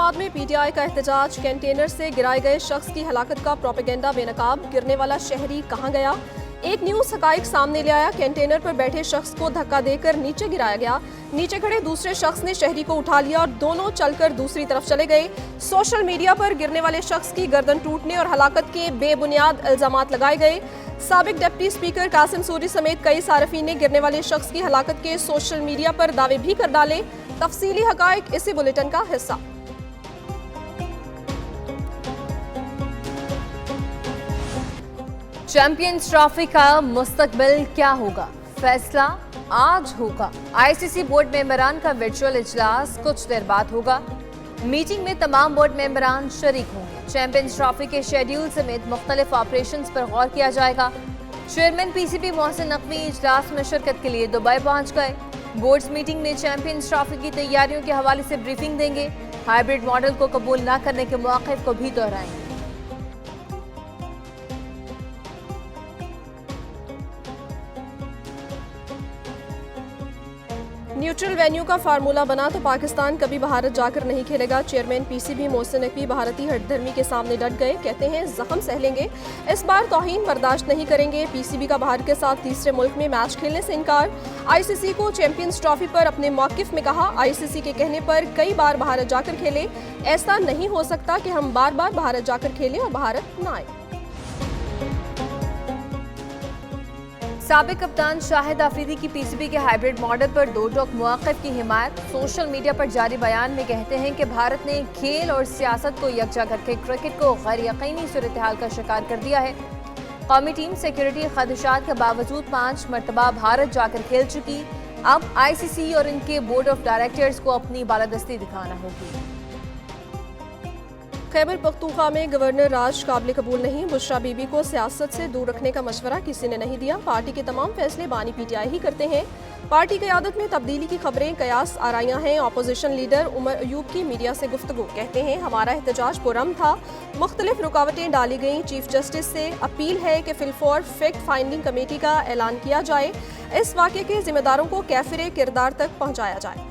इस्लामाबाद में पीटीआई का एहतजाज। कंटेनर से गिराए गए शख्स की हलाकत का प्रोपेगेंडा बेनकाब। गिरने वाला शहरी कहां गया? एक न्यूज हकाइक सामने ले आया। कंटेनर पर बैठे शख्स को धक्का देकर नीचे गिराया गया। नीचे खड़े दूसरे शख्स ने शहरी को उठा लिया और दोनों चलकर दूसरी तरफ चले गए। सोशल मीडिया पर गिरने वाले शख्स की गर्दन टूटने और हलाकत के बेबुनियाद इल्जामात लगाए गए। साबिक डिप्टी स्पीकर कासिम सूरी समेत कई सार्फिन ने गिरने वाले शख्स की हलाकत के सोशल मीडिया पर दावे भी कर डाले। तफसीली हकाइक इसी बुलेटिन का हिस्सा। चैंपियंस ट्रॉफी का मुस्तकबिल क्या होगा? फैसला आज होगा। आईसीसी बोर्ड मेंबरान का वर्चुअल इजलास कुछ देर बाद होगा। मीटिंग में तमाम बोर्ड मेंबरान शरीक होंगे। चैंपियंस ट्रॉफी के शेड्यूल समेत मुख्तलिफ ऑपरेशंस पर गौर किया जाएगा। चेयरमैन पीसीबी मोहसिन नकवी इजलास में शिरकत के लिए दुबई पहुंच गए। बोर्ड्स मीटिंग में चैंपियंस ट्रॉफी की तैयारियों के हवाले से ब्रीफिंग देंगे। हाइब्रिड मॉडल को कबूल न करने के मौक़िफ़ को भी दोहराएंगे। न्यूट्रल वेन्यू का फार्मूला बना तो पाकिस्तान कभी भारत जाकर नहीं खेलेगा। चेयरमैन पीसीबी मोहसिन नकवी भारतीय हठधर्मी के सामने डट गए। कहते हैं जख्म सह लेंगे, इस बार तौहीन बर्दाश्त नहीं करेंगे। पीसीबी का भारत के साथ तीसरे मुल्क में मैच खेलने से इनकार। आईसीसी को चैंपियंस ट्रॉफी पर अपने मौकिफ में कहा, आईसीसी के कहने पर कई बार भारत जाकर खेले। ऐसा नहीं हो सकता कि हम बार बार भारत जाकर खेलें और भारत न आए। साबिक कप्तान शाहिद आफरीदी की पीसीबी के हाइब्रिड मॉडल पर दो टोक मौक़िफ़ की हिमायत। सोशल मीडिया पर जारी बयान में कहते हैं कि भारत ने खेल और सियासत को यकजा करके क्रिकेट को गैर यकीनी सूरत हाल का शिकार कर दिया है। कौमी टीम सिक्योरिटी खदशात के बावजूद 5 मरतबा भारत जाकर खेल चुकी। अब आईसीसी और इनके बोर्ड ऑफ डायरेक्टर्स को अपनी बालादस्ती दिखाना होगी। खैबर पख्तूनख्वा में गवर्नर राज काबिल कबूल नहीं। बुशरा बीबी को सियासत से दूर रखने का मशवरा किसी ने नहीं दिया। पार्टी के तमाम फैसले बानी पीटीआई ही करते हैं। पार्टी क़यादत में तब्दीली की खबरें कयास आराइयां हैं। अपोजिशन लीडर उमर अयूब की मीडिया से गुफ्तगू। कहते हैं हमारा एहतजाज पुरअमन था, मुख्तलिफ रुकावटें डाली गईं। चीफ जस्टिस से अपील है कि फिलफौर फैक्ट फाइंडिंग कमेटी का ऐलान किया जाए। इस वाक़े के जिम्मेदारों को कैफिर किरदार तक पहुँचाया जाए।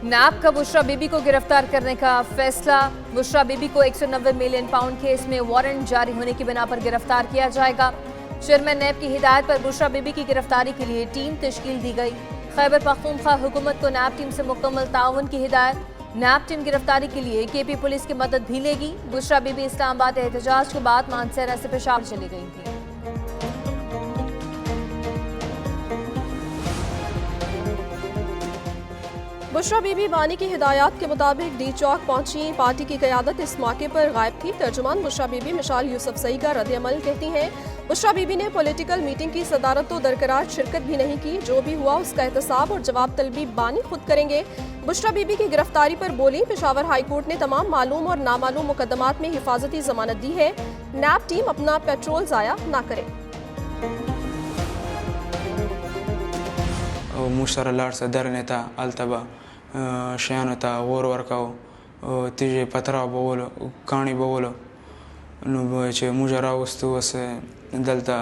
नैब का बुशरा बीबी को गिरफ्तार करने का फैसला। बुशरा बीबी को 190 मिलियन पाउंड केस में वारंट जारी होने की बिना पर गिरफ्तार किया जाएगा। चेयरमैन नैब की हिदायत पर बुशरा बीबी की गिरफ्तारी के लिए टीम तश्कील दी गई। खैबर पख्तूनख्वा हुकूमत को नैब टीम से मुकम्मल ताउन की हिदायत। नैब टीम गिरफ्तारी के लिए केपी पुलिस की मदद भी लेगी। बुशरा बीबी इस्लामाबाद एहतजाज के बाद मानसेरा से पेशावर चली गई थी। बुशरा बीबी बानी की हिदायत के मुताबिक डी चौक पहुंची। पार्टी की क़यादत इस मौके पर गायब थी। तर्जुमान बुशरा बीबी मिशाल यूसुफजई का रद्द-ए-अमल कहती हैं, बुशरा बीबी ने पॉलिटिकल मीटिंग की सदारत तो दरकरार शिरकत भी नहीं की। जो भी हुआ उसका एहतसाब और जवाब तलबी बानी खुद करेंगे। बुशरा बीबी की गिरफ्तारी पर बोली, पेशावर हाई कोर्ट ने तमाम मालूम और नामालूम मुकदमात में हिफाजती जमानत दी है। नैब टीम अपना पेट्रोल ज़ाया ना करे। मुशतरलार सदर नेता अल्तबा शयानता वोर वर्काओ तिजे पत्रा बोलो कहानी बोलो चे मुजरा वस्तु से दलता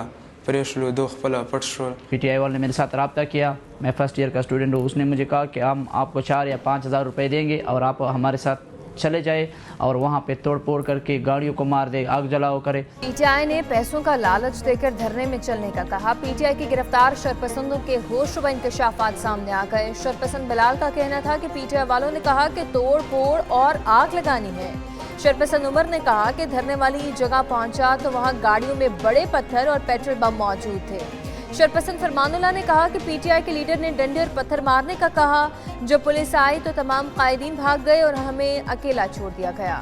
प्रेशलो दो खपला पटशो। पीटीआई वाले ने मेरे साथ रब्ता किया। मैं फर्स्ट ईयर का स्टूडेंट हूँ। उसने मुझे कहा कि हम आपको 4 या 5 हज़ार रुपये देंगे और आप हमारे साथ चले जाए और वहाँ पे तोड़ फोड़ करके गाड़ियों को मार दे, आग जलाओ करे। पीटीआई ने पैसों का लालच देकर धरने में चलने का कहा। पीटीआई के गिरफ्तार शरपसंदों के होशरुबा इंकशाफात सामने आ गए। शरपसंद बिलाल का कहना था कि पीटीआई वालों ने कहा कि तोड़ फोड़ और आग लगानी है। शरपसंद उमर ने कहा कि धरने वाली जगह पहुंचा तो वहां गाड़ियों में बड़े पत्थर और पेट्रोल बम मौजूद थे। शरपसंद फरमानुल्लाह ने कहा कि पीटीआई के लीडर ने डंडे और पत्थर मारने का कहा। जब पुलिस आई तो तमाम कायदीन भाग गए और हमें अकेला छोड़ दिया गया।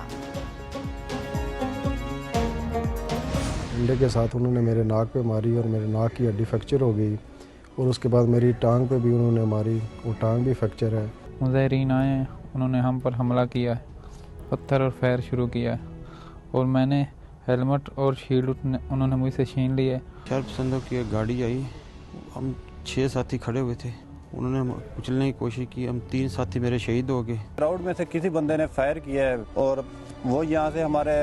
डंडे के साथ उन्होंने मेरे नाक पे मारी और मेरे नाक की हड्डी फ्रैक्चर हो गई और उसके बाद मेरी टांग पे भी उन्होंने मारी, वो टांग भी फ्रैक्चर है। मुज़ाहिरीन आए, उन्होंने हम पर हमला किया है, पत्थर और फायर शुरू किया है और मैंने हेलमेट और शील्ड उन्होंने मुझसे छीन ली है। शरपसंदों की एक गाड़ी आई, हम 6 साथी खड़े हुए थे, उन्होंने कुचलने की कोशिश की। हम 3 साथी मेरे शहीद हो गए। क्राउड में से किसी बंदे ने फायर किया है और वो यहाँ से हमारे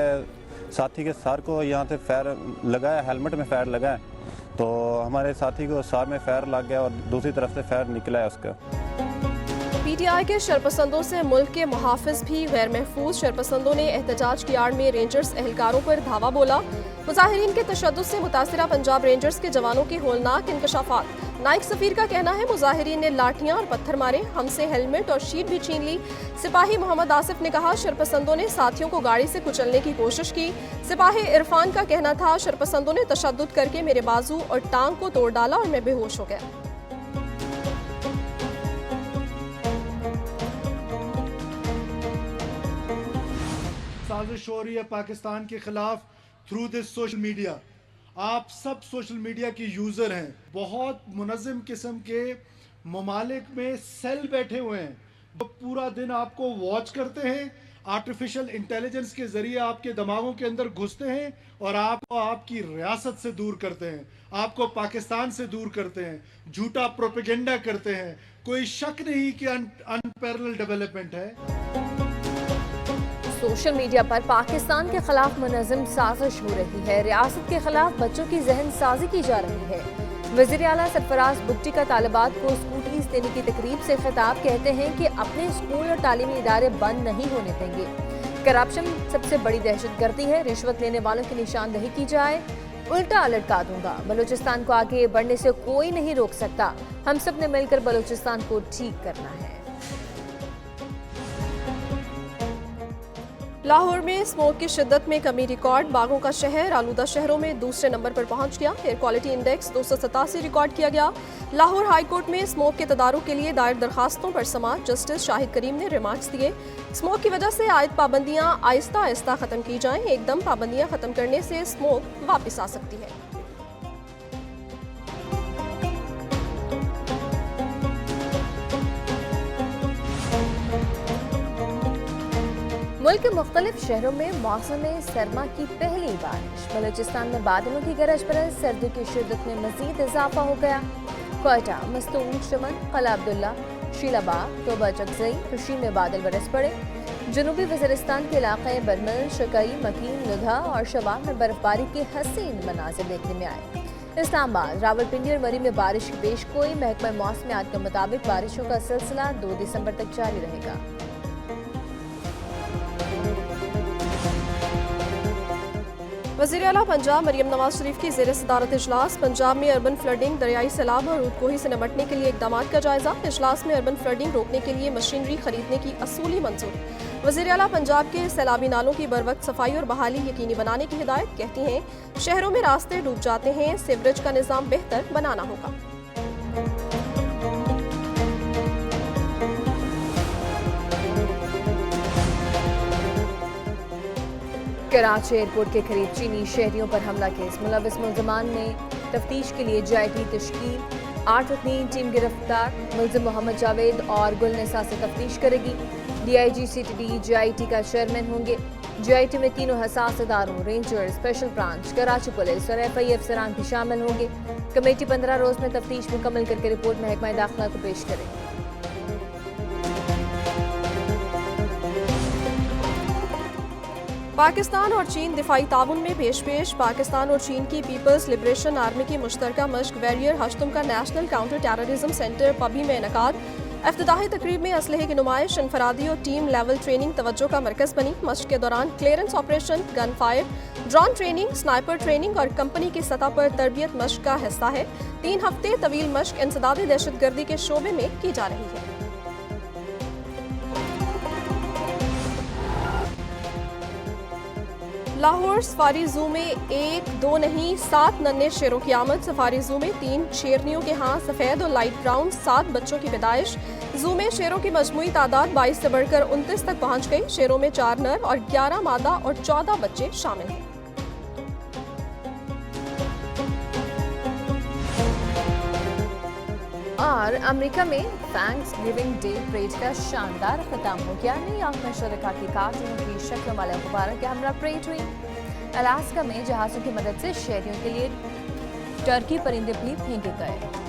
साथी के सर को यहाँ से फायर लगा है, हेलमेट में फायर लगा है, तो हमारे साथी को सर में फायर लग गया और दूसरी तरफ से फायर निकला है उसका। पीटीआई के शरपसंदों से मुल्क के मुहाफिज भी गैर महफूज। शरपसंदों ने एहतजाज की आड़ में रेंजर्स एहलकारों पर धावा बोला। मुजाहिरीन के तशद्दुद से मुतासिरा पंजाब रेंजर्स के जवानों की होलनाक इंकशाफात। नाइक सफीर का कहना है मुजाहिरीन ने लाठियां और पत्थर मारे, हमसे हेलमेट और शीट भी छीन ली। सिपाही मोहम्मद आसिफ ने कहा शरपसंदों ने साथियों को गाड़ी से कुचलने की कोशिश की। सिपाही इरफान का कहना था शरपसंदों ने तशद्दुद करके मेरे बाजू और टांग को तोड़ डाला और मैं बेहोश हो गया। साजिश हो रही है पाकिस्तान के खिलाफ थ्रू दिस सोशल मीडिया। आप सब सोशल मीडिया की यूज़र हैं। बहुत मुनज़्ज़म किस्म के ममालिक में सेल बैठे हुए हैं जो पूरा दिन आपको वॉच करते हैं, आर्टिफिशियल इंटेलिजेंस के ज़रिए आपके दिमागों के अंदर घुसते हैं और आपको आपकी रियासत से दूर करते हैं, आपको पाकिस्तान से दूर करते हैं, झूठा प्रोपेगेंडा करते हैं। कोई शक नहीं कि अनपैरेलल डेवलपमेंट है। सोशल मीडिया पर पाकिस्तान के खिलाफ मुनज़्ज़म साजिश हो रही है। रियासत के खिलाफ बच्चों की जहन साजी की जा रही है। वज़ीर आला सरफराज बुगटी का तालिबात को स्कूटीज देने की तकरीब से खिताब कहते हैं कि अपने स्कूल और तालीमी इदारे बंद नहीं होने देंगे। करप्शन सबसे बड़ी दहशतगर्दी है, रिश्वत लेने वालों की निशानदेही की जाए, उल्टा लटका दूंगा। बलूचिस्तान को आगे बढ़ने से कोई नहीं रोक सकता। हम सब ने मिलकर बलूचिस्तान को ठीक करना है। लाहौर में स्मोक की शिद्दत में कमी रिकॉर्ड। बागों का शहर आलूदा शहरों में दूसरे नंबर पर पहुंच गया। एयर क्वालिटी इंडेक्स 287 रिकॉर्ड किया गया। लाहौर हाई कोर्ट में स्मोक के तदारुक के लिए दायर दरखास्तों पर समाअत। जस्टिस शाहिद करीम ने रिमार्क्स दिए। स्मोक की वजह से आयद पाबंदियां आहिस्ता आहिस्ता खत्म की जाएं। एकदम पाबंदियां खत्म करने से स्मोक वापस आ सकती है। मुल्क के मुख्तलिफ शहरों में मौसम सरमा की पहली बारिश। बलूचिस्तान में बादलों की गरज बरस, सर्दी की शिद्दत में मजीद इजाफा हो गया। क्वेटा, मस्तूर, चमन, कला अब्दुल्ला, शीलाबाग, तोबा चकजई, खुशी में बादल बरस पड़े। जनूबी वज़ीरिस्तान के इलाके बरमल, शकई, मकीन, लुधा और शबाब में बर्फबारी के हसीन मनाज़िर देखने में आए। इस्लामाबाद, रावलपिंडी और मरी में बारिश की पेशगोई। महकमा मौसमियात के मुताबिक बारिशों का सिलसिला 2 दिसंबर तक जारी रहेगा। वज़ीर आला पंजाब मरियम नवाज शरीफ की ज़ेर सदारत इजलास। पंजाब में अर्बन फ्लडिंग, दरियाई सैलाब और रूदकोही से निपटने के लिए इक़दामात का जायजा। इजलास में अर्बन फ्लडिंग रोकने के लिए मशीनरी खरीदने की असूली मंजूरी। वज़ीर आला पंजाब के सैलाबी नालों की बरवक्त सफाई और बहाली यकीनी बनाने की हिदायत। कहती हैं शहरों में रास्ते डूब जाते हैं, सीवरेज का निज़ाम बेहतर बनाना होगा। कराची एयरपोर्ट के करीब चीनी शहरियों पर हमला केस। मुलविस मुल्ज़मान में तफ्तीश के लिए JIT तश्कील। 8 रुकनी टीम गिरफ्तार। मुल्ज़िम मोहम्मद जावेद और गुलनिसा से तफ्तीश करेगी। DIG CTD JIT का चेयरमैन होंगे। JIT में तीनों हसास इदारों ranger, special branch, Karachi police और FI अफसरान भी शामिल होंगे। कमेटी 15 रोज में तफ्तीश मुकम्मल करके रिपोर्ट महकमा दाखिला को पेश करेगी। पाकिस्तान और चीन दिफाई ताउन में पेश। पाकिस्तान और चीन की पीपल्स लिबरेशन आर्मी की मुश्तरका मश्क वैरियर हश्तुम का नेशनल काउंटर टेररिज्म सेंटर पबी में इनेकाद। इफ्तिताही तकरीब में असलहे की नुमाइश, इनफरादी और टीम लेवल ट्रेनिंग तवज्जो का मरकज़ बनी। मश्क के दौरान clearance operation, gun fire, drone training, sniper training और कंपनी की सतह पर तरबियत मश्क का हिस्सा है। 3 हफ्ते तवील मश्क इंसदादी दहशतगर्दी के शोबे में की जा रही है। लाहौर सफारी जू में 1, 2 नहीं 7 नन्हे शेरों की आमद। सफारी जू में 3 शेरनियों के यहाँ सफ़ेद और लाइट ब्राउन 7 बच्चों की पैदाइश। जू में शेरों की मजमूई तादाद 22 से बढ़कर 29 तक पहुँच गई। शेरों में 4 नर और 11 मादा और 14 बच्चे शामिल हैं। और अमेरिका में थैंक्सगिविंग डे परेड का शानदार खत्म हो गया। न्यूयॉर्क में शुरका की कार्टूनों की शक्ल वाले गुब्बारों के हमरा परेड हुई। अलास्का में जहाज़ों की मदद से शहरियों के लिए टर्की परिंदे भी फेंके गए।